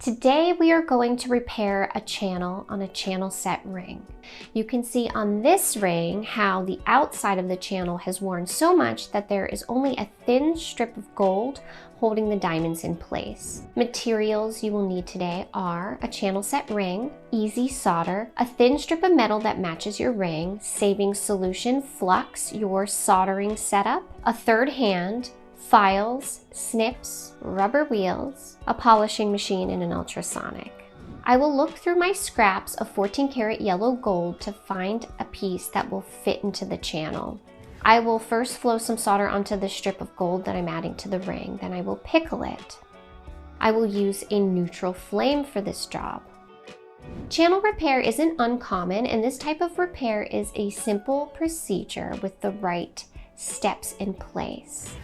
Today we are going to repair a channel on a channel set ring. You can see on this ring how the outside of the channel has worn so much that there is only a thin strip of gold holding the diamonds in place. Materials you will need today are a channel set ring, easy solder, a thin strip of metal that matches your ring, saving solution flux your soldering setup, a third hand, files, snips, rubber wheels, a polishing machine, and an ultrasonic. I will look through my scraps of 14 karat yellow gold to find a piece that will fit into the channel. I will first flow some solder onto the strip of gold that I'm adding to the ring, then I will pickle it. I will use a neutral flame for this job. Channel repair isn't uncommon, and this type of repair is a simple procedure with the right steps in place.